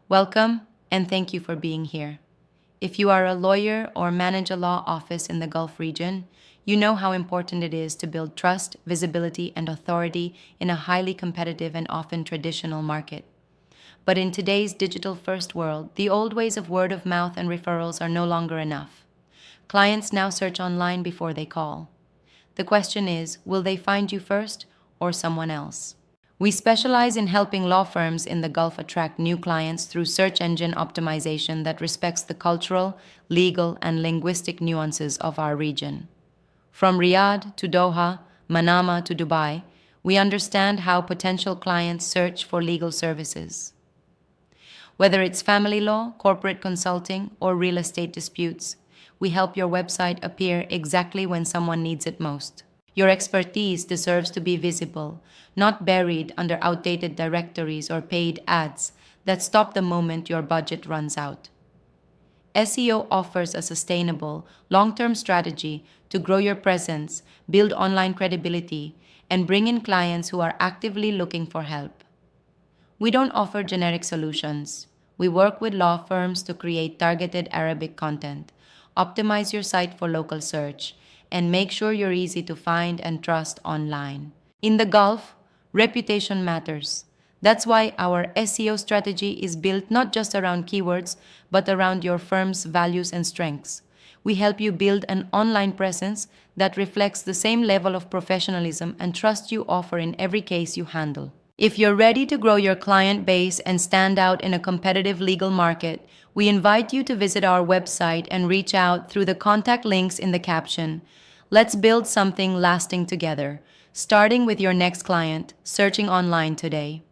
Welcome, and thank you for being here. If you are a lawyer or manage a law office in the Gulf region, you know how important it is to build trust, visibility, and authority in a highly competitive and often traditional market. But in today's digital first world, the old ways of word of mouth and referrals are no longer enough. Clients now search online before they call. The question is, will they find you first or someone else? We specialize in helping law firms in the Gulf attract new clients through search engine optimization that respects the cultural, legal, and linguistic nuances of our region. From Riyadh to Doha, Manama to Dubai, we understand how potential clients search for legal services. Whether it's family law, corporate consulting, or real estate disputes, we help your website appear exactly when someone needs it most. Your expertise deserves to be visible, not buried under outdated directories or paid ads that stop the moment your budget runs out. SEO offers a sustainable, long term strategy to grow your presence, build online credibility, and bring in clients who are actively looking for help. We don't offer generic solutions. We work with law firms to create targeted Arabic content, optimize your site for local search, and make sure you're easy to find and trust online. In the Gulf, reputation matters. That's why our SEO strategy is built not just around keywords, but around your firm's values and strengths. We help you build an online presence that reflects the same level of professionalism and trust you offer in every case you handle. If you're ready to grow your client base and stand out in a competitive legal market, we invite you to visit our website and reach out through the contact links in the caption. Let's build something lasting together, starting with your next client, searching online today.